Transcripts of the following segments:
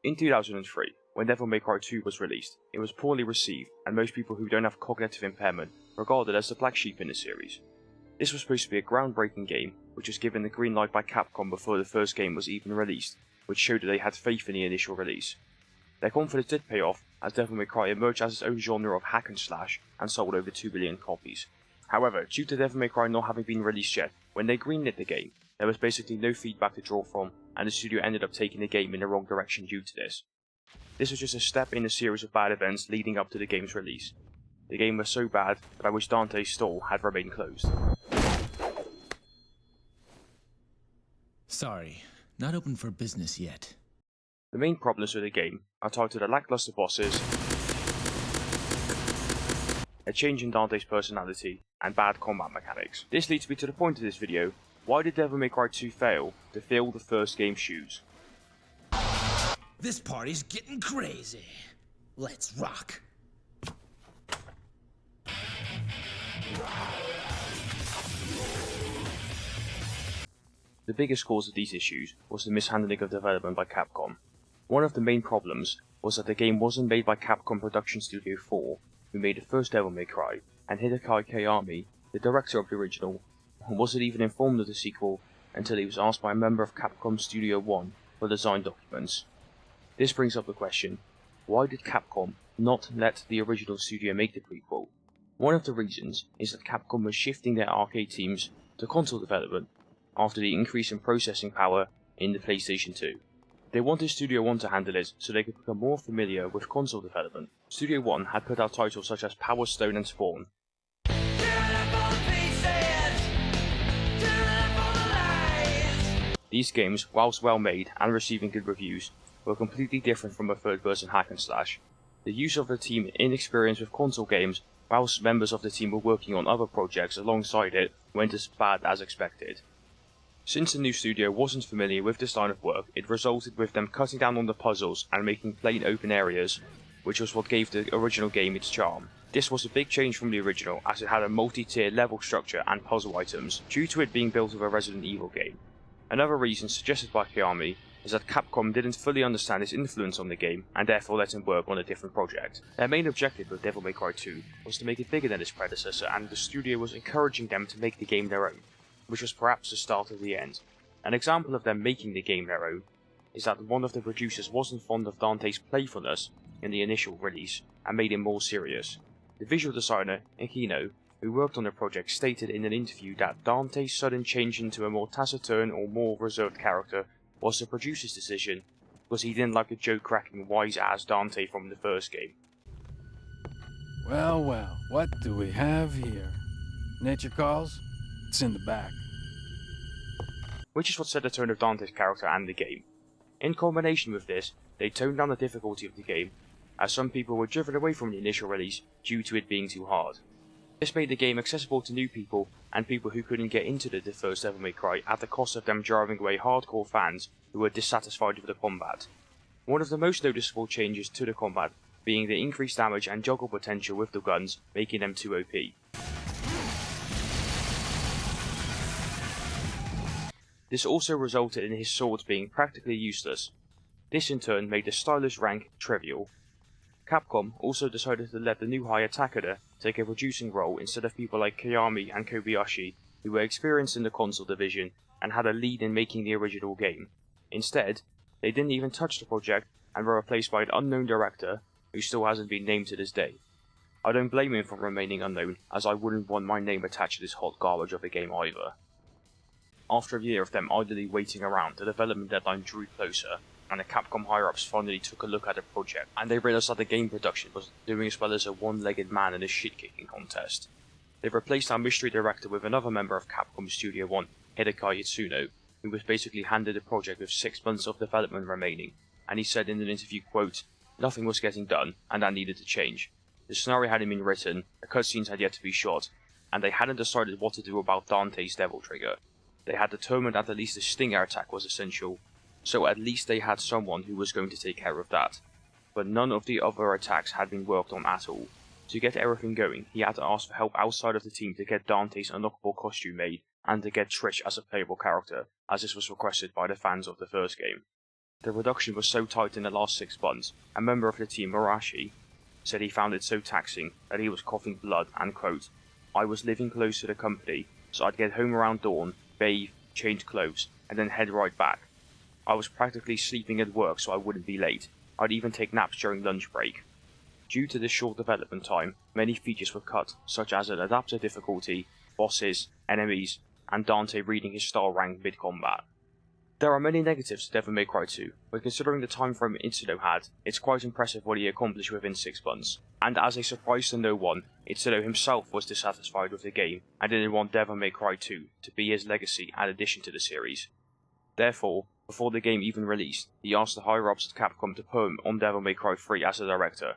In 2003, when Devil May Cry 2 was released, it was poorly received, and most people who don't have cognitive impairment regarded it as the black sheep in the series. This was supposed to be a groundbreaking game, which was given the green light by Capcom before the first game was even released, which showed that they had faith in the initial release. Their confidence did pay off, as Devil May Cry emerged as its own genre of hack and slash, and sold over 2 billion copies. However, due to Devil May Cry not having been released yet, when they greenlit the game, there was basically no feedback to draw from, and the studio ended up taking the game in the wrong direction due to this. This was just a step in a series of bad events leading up to the game's release. The game was so bad that I wish Dante's stall had remained closed. Sorry, not open for business yet. The main problems with the game are tied to the lackluster bosses, a change in Dante's personality, and bad combat mechanics. This leads me to the point of this video: why did Devil May Cry 2 fail to fill the first game's shoes? This party's getting crazy. Let's rock. The biggest cause of these issues was the mishandling of development by Capcom. One of the main problems was that the game wasn't made by Capcom Production Studio 4, who made the first Devil May Cry, and Hideki Koyami, the director of the original, wasn't even informed of the sequel until he was asked by a member of Capcom Studio 1 for design documents. This brings up the question: why did Capcom not let the original studio make the prequel? One of the reasons is that Capcom was shifting their arcade teams to console development after the increase in processing power in the PlayStation 2. They wanted Studio 1 to handle it so they could become more familiar with console development. Studio 1 had put out titles such as Power Stone and Spawn. These games, whilst well made and receiving good reviews, were completely different from a third-person hack and slash. The use of the team inexperienced with console games, whilst members of the team were working on other projects alongside it, went as bad as expected. Since the new studio wasn't familiar with this line of work, it resulted with them cutting down on the puzzles and making plain open areas, which was what gave the original game its charm. This was a big change from the original, as it had a multi-tier level structure and puzzle items, due to it being built of a Resident Evil game. Another reason suggested by Koyami is that Capcom didn't fully understand his influence on the game, and therefore let him work on a different project. Their main objective with Devil May Cry 2 was to make it bigger than its predecessor, and the studio was encouraging them to make the game their own, which was perhaps the start of the end. An example of them making the game their own is that one of the producers wasn't fond of Dante's playfulness in the initial release, and made him more serious. The visual designer, Ikino, who worked on the project, stated in an interview that Dante's sudden change into a more taciturn or more reserved character was the producer's decision, because he didn't like the joke-cracking wise-ass Dante from the first game. Well, well, what do we have here? Nature calls? It's in the back. Which is what set the tone of Dante's character and the game. In combination with this, they toned down the difficulty of the game, as some people were driven away from the initial release due to it being too hard. This made the game accessible to new people and people who couldn't get into the first Devil May Cry, at the cost of them driving away hardcore fans who were dissatisfied with the combat. One of the most noticeable changes to the combat being the increased damage and juggle potential with the guns, making them too OP. This also resulted in his swords being practically useless. This in turn made the stylish rank trivial. Capcom also decided to let the new higher Takeda take a producing role instead of people like Koyami and Kobayashi, who were experienced in the console division and had a lead in making the original game. Instead, they didn't even touch the project and were replaced by an unknown director who still hasn't been named to this day. I don't blame him for remaining unknown, as I wouldn't want my name attached to this hot garbage of a game either. After a year of them idly waiting around, the development deadline drew closer, and the Capcom higher-ups finally took a look at the project, and they realised that the game production was doing as well as a one-legged man in a shit-kicking contest. They replaced our mystery director with another member of Capcom Studio 1, Hideki Itsuno, who was basically handed the project with 6 months of development remaining, and he said in an interview, quote, "Nothing was getting done, and that needed to change. The scenario hadn't been written, the cutscenes had yet to be shot, and they hadn't decided what to do about Dante's Devil Trigger. They had determined that at least a Stinger attack was essential, so at least they had someone who was going to take care of that. But none of the other attacks had been worked on at all. To get everything going, he had to ask for help outside of the team to get Dante's unlockable costume made, and to get Trish as a playable character, as this was requested by the fans of the first game. The reduction was so tight in the last 6 months, a member of the team, Murashi, said he found it so taxing that he was coughing blood and, quote, "I was living close to the company, so I'd get home around dawn, bathe, change clothes, and then head right back. I was practically sleeping at work so I wouldn't be late. I'd even take naps during lunch break." Due to this short development time, many features were cut, such as an adapter difficulty, bosses, enemies, and Dante reading his star rank mid-combat. There are many negatives to Devil May Cry 2, but considering the time frame Itsuno had, it's quite impressive what he accomplished within 6 months. And as a surprise to no one, Itsuno himself was dissatisfied with the game and didn't want Devil May Cry 2 to be his legacy and addition to the series. Therefore, before the game even released, he asked the higher-ups at Capcom to put him on Devil May Cry 3 as a director.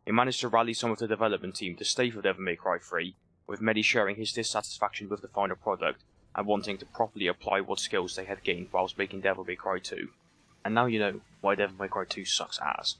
He managed to rally some of the development team to stay for Devil May Cry 3, with many sharing his dissatisfaction with the final product and wanting to properly apply what skills they had gained whilst making Devil May Cry 2. And now you know why Devil May Cry 2 sucks ass.